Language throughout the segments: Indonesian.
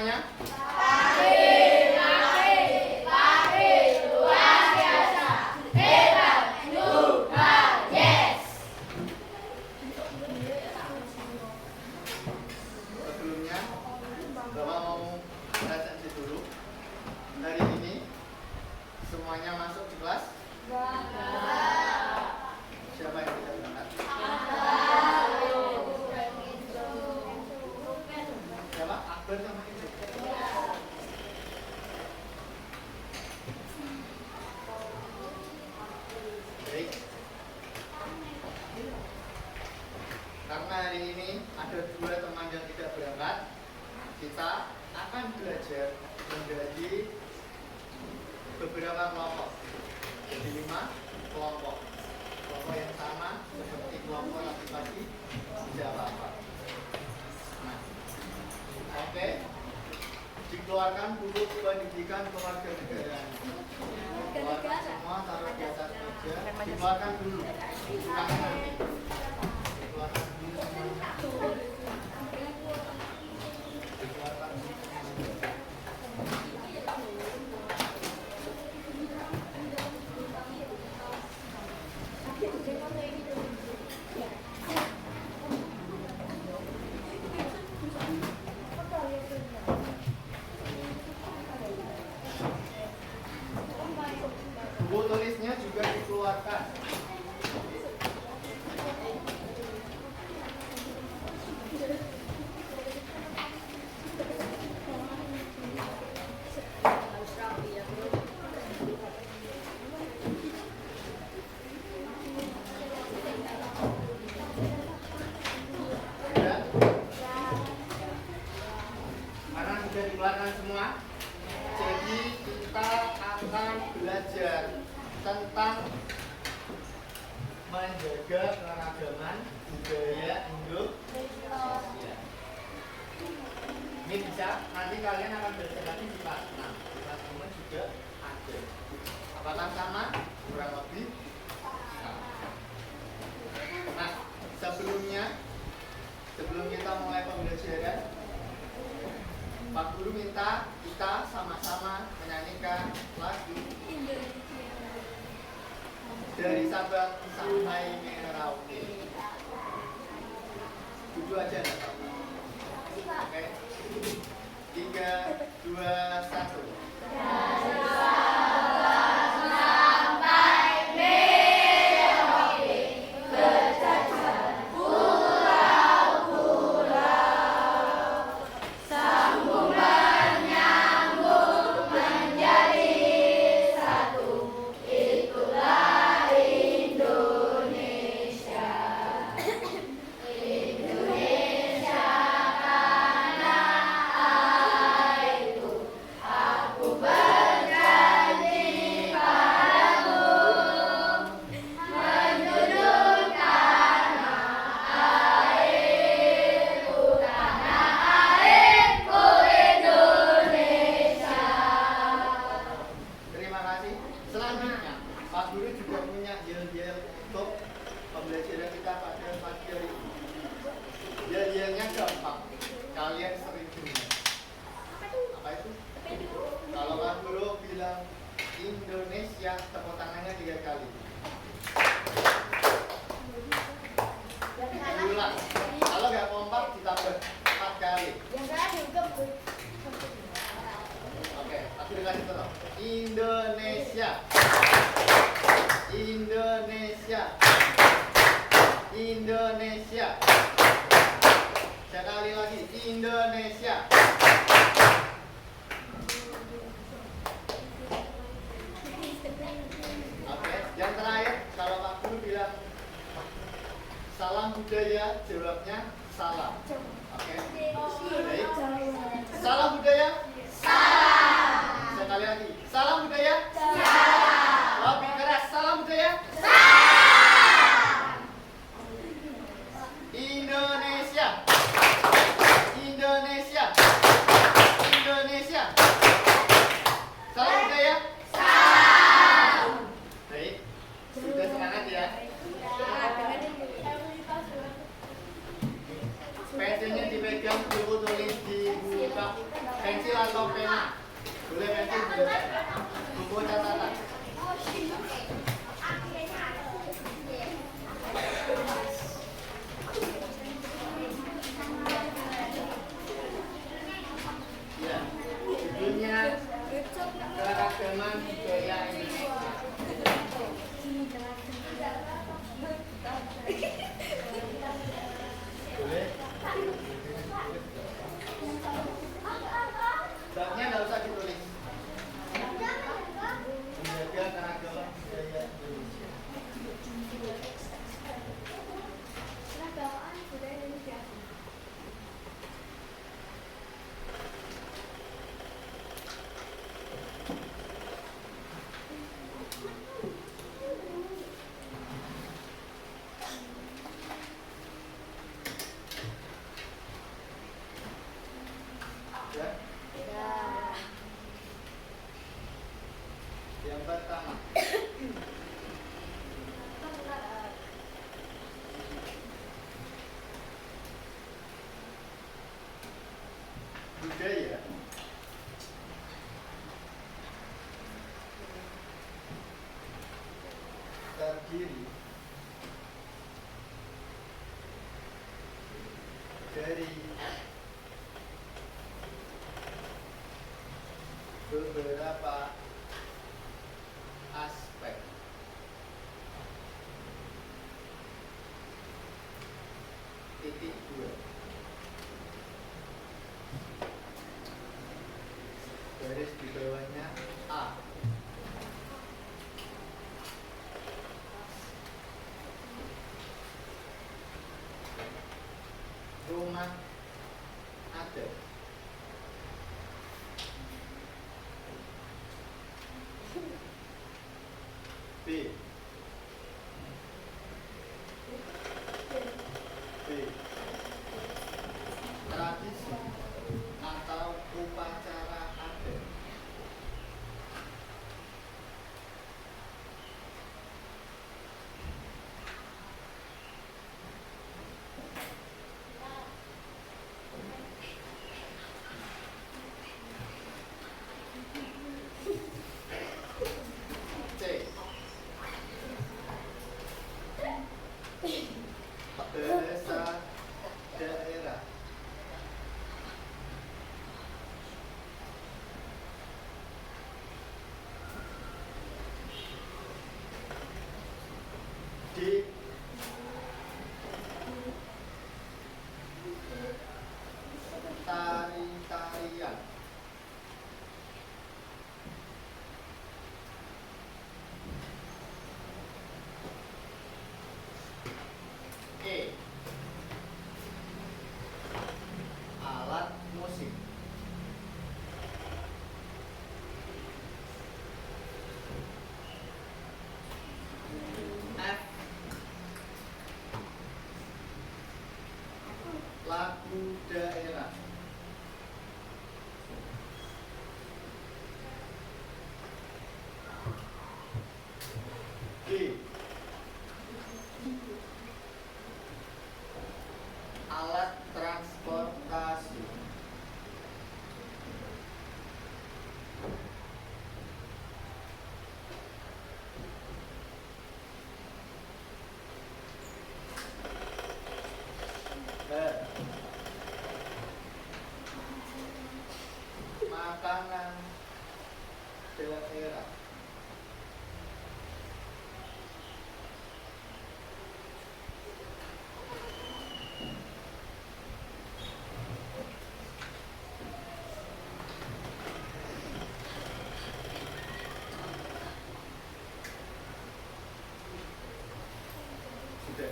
semuanya? Luar biasa. Hebat, juga, yes. Sebelumnya, Bapak mau presensi dulu. Hari ini semuanya masuk di kelas? Siapa yang tidak berangkat? Siapa? Akbar sama Ibu. Baik. Karena hari ini ada 2 teman yang tidak berangkat, kita akan belajar membagi beberapa kelompok. Jadi 5 kelompok. Kelompok yang sama seperti kelompok tadi pagi, tidak apa-apa. Nah, oke. Dikeluarkan buku pendidikan keluarga negaraan. Keluarkan semua, taruh di atas meja. Dikeluarkan dulu. Bukan nanti. Dikeluarkan dulu semuanya. Dikeluarkan dulu semuanya. Buku tulisnya juga dikeluarkan. Karena sudah dikeluarkan semua, jadi kita akan belajar tentang menjaga keragaman budaya Indonesia. Ini bisa, nanti kalian akan belajar lagi di kelas 6. Di kelas 5 juga ada. Apakah sama? Kurang lebih sama. Nah, sebelum kita mulai pembelajaran, Pak Guru minta kita sama-sama menyanyikan lagu dari Sabang sampai Merauke. Duduk aja enggak apa-apa. Oke. 3, 2, 1. Terima kasih. Selanjutnya, Pak Guru juga punya yel-yel untuk pembelajaran kita pada pagi hari ini. Yel-yelnya gampang, kalian sering dengar. Apa itu? Kalau Pak Guru bilang Indonesia, tepuk tangannya 3 kali. Ulang. Kalau nggak kompak ditambah 4 kali. Oke, aku dikasih contoh. Indonesia. Indonesia. Indonesia. Sekali lagi, Indonesia. Oke, yang terakhir, kalau Pak Guru bilang salam budaya, jawabnya salam. Oke. Baik. Salam budaya. Sekali lagi, salam budaya. Lebih keras, salam budaya. Indonesia. Indonesia. Indonesia. Salam budaya. Baik. Sudah semangat ya. Pensilnya dipegang, buku tulis dibuka, pensil Yang pertama. Budaya terdiri dari beberapa aspek. Titik 2. Garis di bawahnya A. Rumah ada. B. B. Tradisi atau upacara adat. C. Bahasa daerah. D. Tari-tarian. E. Alat musik. F. Lagu daerah. G. Alat transportasi. H. Makanan daerah. Sudah.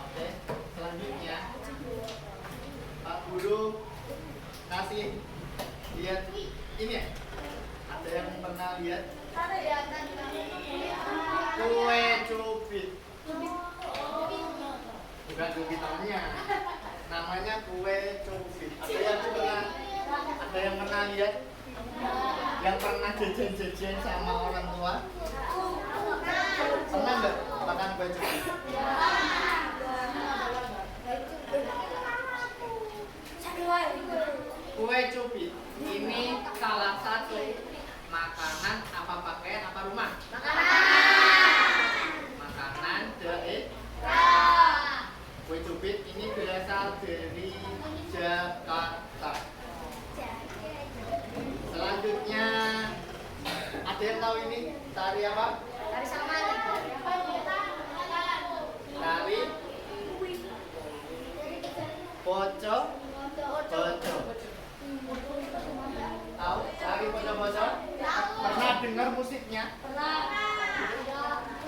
Oke, selanjutnya Pak Guru kasih lihat ini ya. Ada yang pernah lihat kue cubit? Bukan cubitannya, namanya kue cubit. Ada yang pernah lihat? Yang pernah jajan-jajan sama orang tua? Pernah nggak makan kue cubit? Kue cubit ini salah satu makanan apa pakaian apa rumah? Makanan daerah. Kue cubit ini berasal dari Jakarta. Selanjutnya ada yang tahu ini tari apa? Tari pocong. Tahu tari pocong? Pernah dengar musiknya?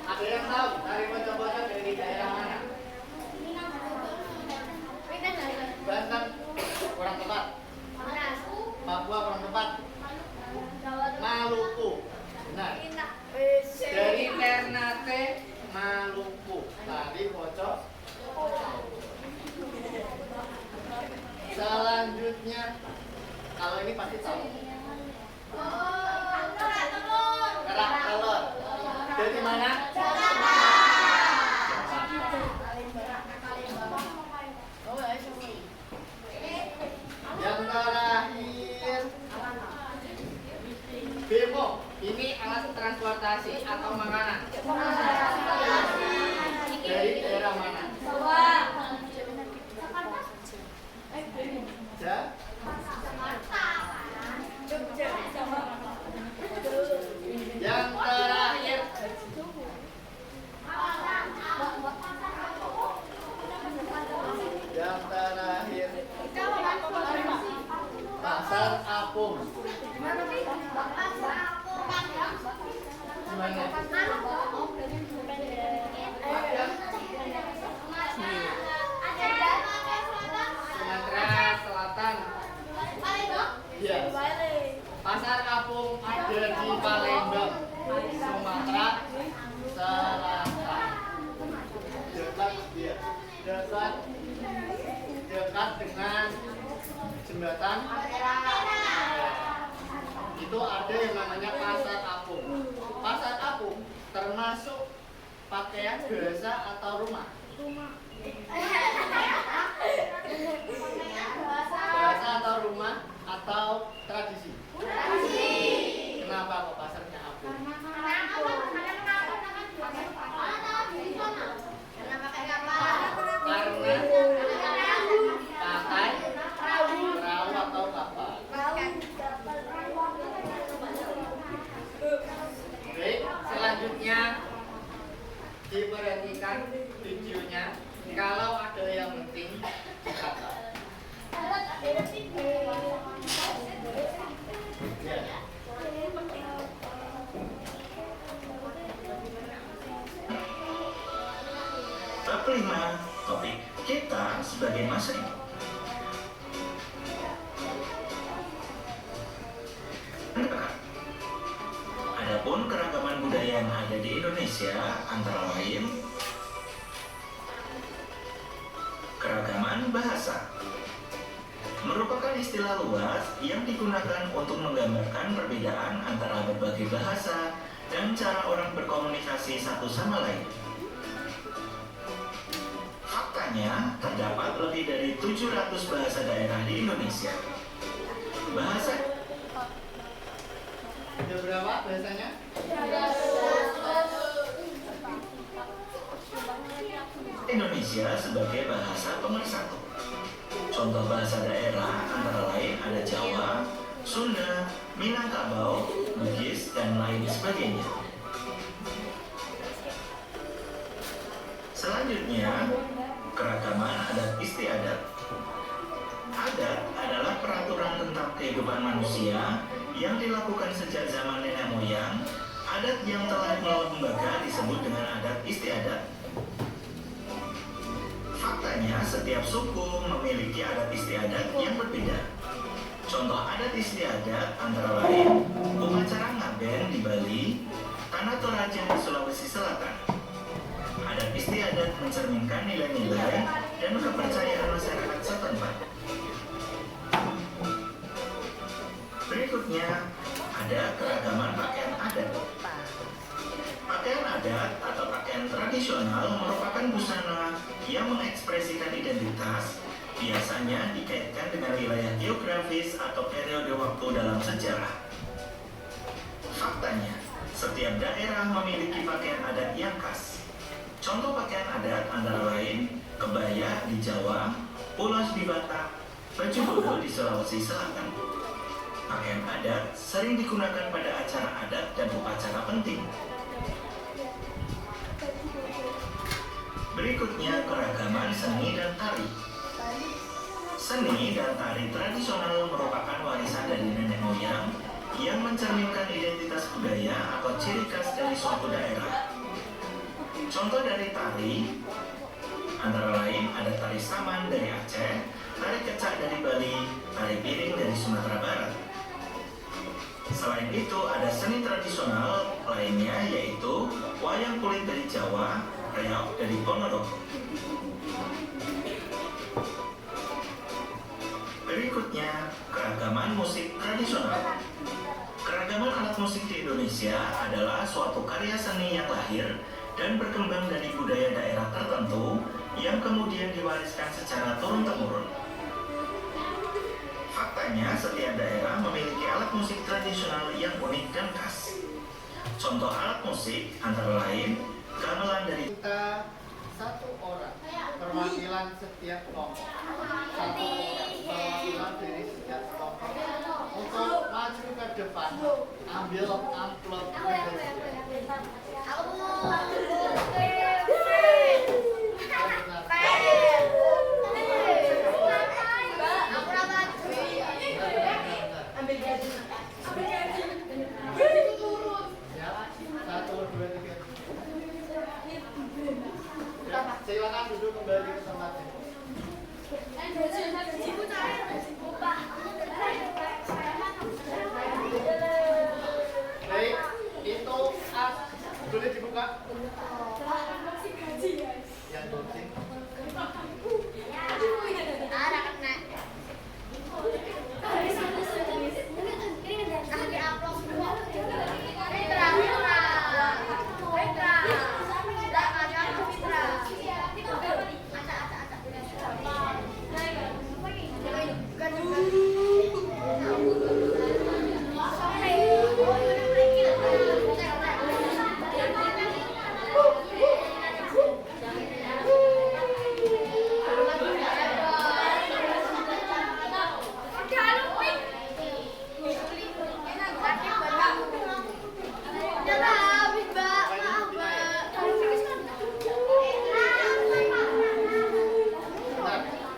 Ada yang tahu tari pocong dari daerah mana? Banten kurang tepat. Papua kurang tepat. Maluku benar. Dari Ternate Maluku tari pocong. Selanjutnya Kalau ini pasti tahu. Telur. Kerak telur. Dari mana? Yang terakhir. Bemo. Ini alat transportasi atau makanan. Dari daerah mana? Yang terakhir. Yang terakhir. Pasar apung. Gimana? Sumatera Selatan. Iya. Pasar apung ada di Palembang, Sumatera Selatan. Dekat dengan jembatan. Itu ada yang namanya pasar apung. Pasar apung termasuk pakaian biasa atau rumah? Bahasa atau rumah atau tradisi? Kenapa kok pasarnya apung? Karena pakai perahu atau kapal. Baik, selanjutnya diperhatikan videonya. Kalau ada yang penting dicatat. Ya. Bab 5, topik kita sebagai masa ini. Adapun keragaman budaya yang ada di Indonesia antara lain keragaman bahasa merupakan istilah luas yang digunakan untuk menggambarkan perbedaan antara berbagai bahasa dan cara orang berkomunikasi satu sama lain. Faktanya, terdapat lebih dari 700 bahasa daerah di Indonesia. Bahasa Ada berapa bahasanya? Indonesia sebagai bahasa pemersatu. Contoh bahasa daerah antara lain ada Jawa, Sunda, Minangkabau, Bugis, dan lain sebagainya. Selanjutnya, keragaman adat istiadat. Adat adalah peraturan tentang kehidupan manusia yang dilakukan sejak zaman nenek moyang. Adat yang telah melalui lembaga disebut dengan adat istiadat. Faktanya, setiap suku memiliki adat istiadat yang berbeda. Contoh adat istiadat antara lain upacara ngaben di Bali, Tanah Toraja di Sulawesi Selatan. Adat istiadat mencerminkan nilai-nilai dan kepercayaan masyarakat setempat. Berikutnya, ada keragaman pakaian adat. Pakaian adat atau pakaian tradisional merupakan busana yang mengekspresikan identitas, biasanya dikaitkan dengan wilayah geografis atau periode waktu dalam sejarah. Faktanya, setiap daerah memiliki pakaian adat yang khas. Contoh pakaian adat antara lain kebaya di Jawa, ulas di Batak, baju bodo di Sulawesi Selatan. Pakaian adat sering digunakan pada acara adat dan upacara penting. Berikutnya keragaman seni dan tari. Seni dan tari tradisional merupakan warisan dari nenek moyang yang mencerminkan identitas budaya atau ciri khas dari suatu daerah. Contoh dari tari antara lain ada tari saman dari Aceh, tari kecak dari Bali, tari piring dari Sumatera Barat. Selain itu ada seni tradisional lainnya yaitu wayang kulit dari Jawa, reog dari Ponorogo. Berikut berikutnya, keragaman musik tradisional. Keragaman alat musik di Indonesia adalah suatu karya seni yang lahir dan berkembang dari budaya daerah tertentu yang kemudian diwariskan secara turun-temurun. Faktanya, setiap daerah memiliki alat musik tradisional yang unik dan khas. Contoh alat musik antara lain gamelan dari Kita satu orang perwakilan setiap kelompok. Satu orang perwakilan dari setiap kelompok untuk maju ke depan, ambil amplop ya, 1, 2, 3. Ya, silakan duduk kembali ke tempatnya. Baik, itu as boleh dibuka? Yang penting.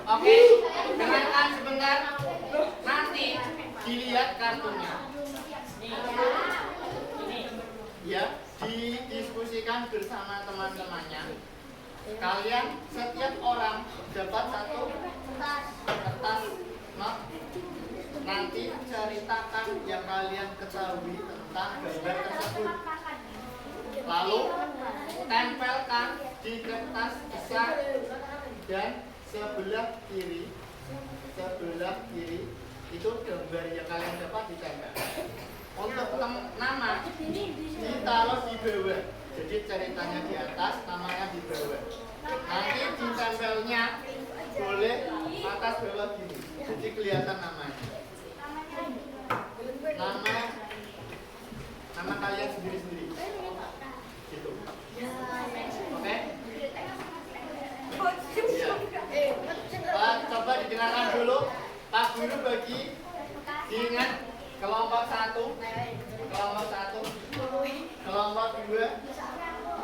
Oke, dengarkan sebentar. Nanti dilihat kartunya. Ya, didiskusikan bersama teman-temannya. Kalian setiap orang dapat satu kertas not. Nanti ceritakan yang kalian ketahui tentang gambar tersebut. Lalu tempelkan di kertas besar dan sebelah kiri itu gambar yang kalian dapat ditempel. Untuk nama ditaruh di bawah, jadi ceritanya di atas, namanya di bawah. Nanti ditempelnya boleh atas bawah gini, jadi kelihatan namanya. Nama kalian sendiri-sendiri. Gitu. Oke? Coba didengarkan dulu. Pak Guru bagi diingat kelompok 1, kelompok 1, kelompok 2,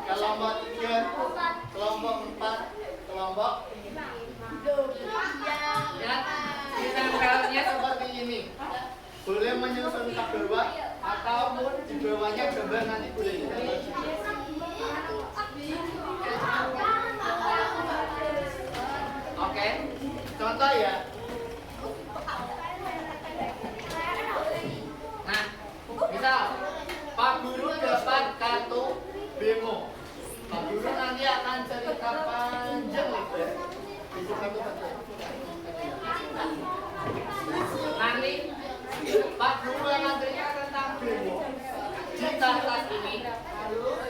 kelompok 3, kelompok 4, kelompok 5. Ya, ditempelnya seperti ini. Boleh menyusun ke bawah ataupun di bawahnya gambar nanti boleh ditempel juga. Oke, contoh ya. Nah, misal Pak Guru dapat kartu bemo. Pak Guru nanti akan cerita panjang lebar. Itu satu-satu. Nanti Pak Guru akan cerita tentang bemo di kertas ini.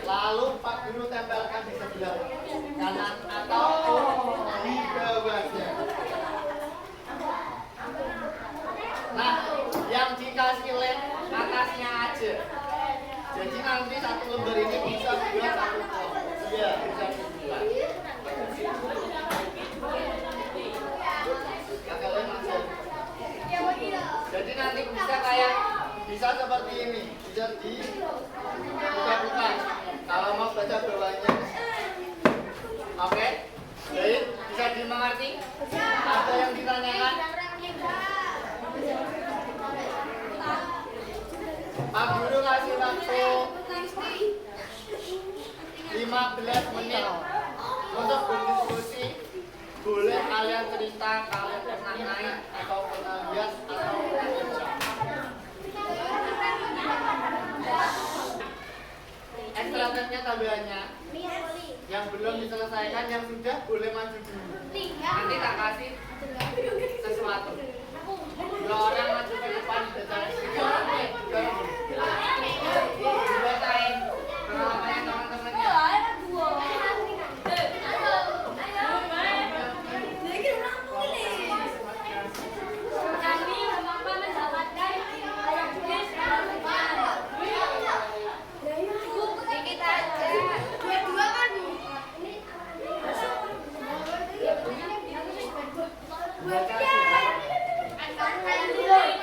Lalu Pak Guru tempelkan di sebelah kanan atau di bawahnya. Nah, yang dikasih lem atasnya aja. Jadi nanti satu lembar ini bisa buat satu kelompok. Iya, bisa dibuat. Pakai lem aja. Jadi nanti bisa seperti ini, bisa dibuka-buka. Kalau mau baca bawahnya, oke? Baik, bisa dimengerti? Ada yang ditanyakan? Pak Guru kasih waktu 15 menit untuk berdiskusi. Boleh kalian cerita kalian pernah naik atau pernah lihat atau pernah. Ekstraknya tambahannya yang belum diselesaikan, yang sudah boleh maju dulu. Nanti tak kasih sesuatu. Kalau orang maju ke depan berjalan dorong deh, dorong. Dibatain. Kalau namanya teman-temannya. Kami mampu mendapatkan ayam kuis sedikit aja. Dua-dua kan nih. Ini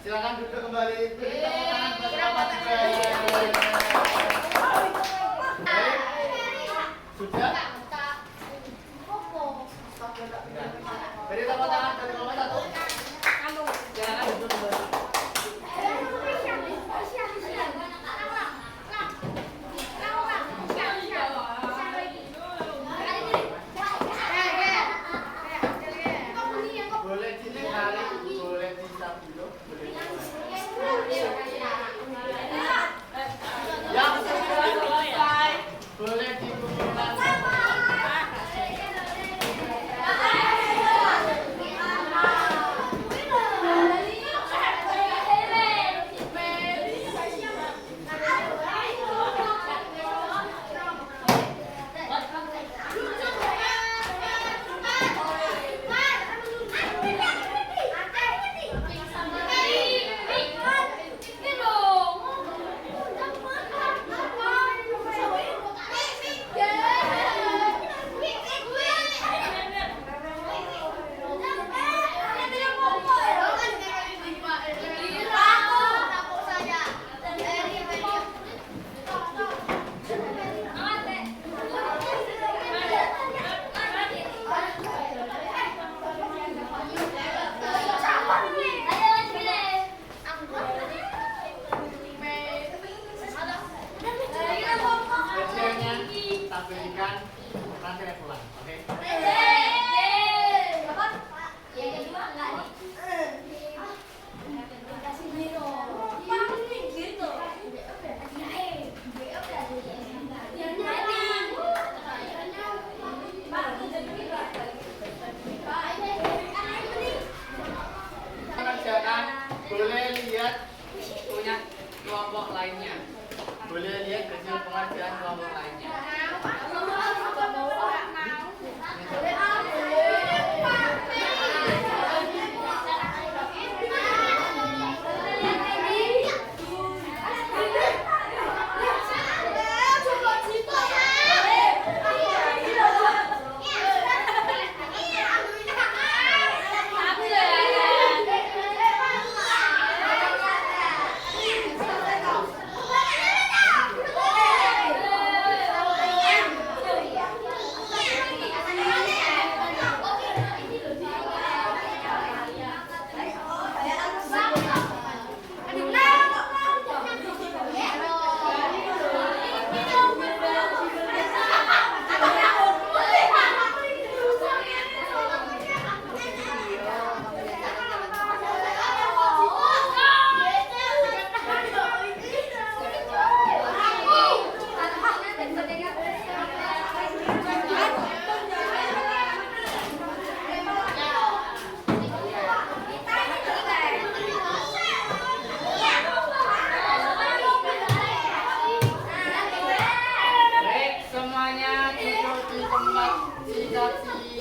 Silakan duduk kembali. Beri tepuk tangan buat selamat baik. Sudah? Beri tepuk tangan dari nomor 1. Silakan duduk kembali. Boleh ditarik, boleh disabilo, boleh yang sudah selesai boleh dikumpulkan. Tampilkan nanti saya pulang, oke? Mengerjakan, boleh lihat punya kelompok lainnya. Boleh lihat hasil pengerjaan kelompok lainnya.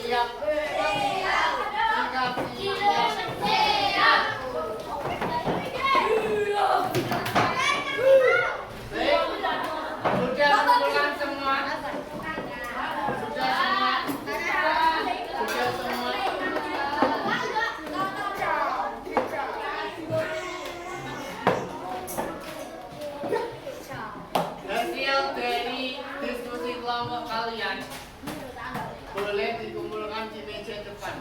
Siap. Sudah mengumpulkan semua? Sudah semua? Sudah semua? Hasil dari diskusi kelompok kalian boleh dikumpulkan di meja depan.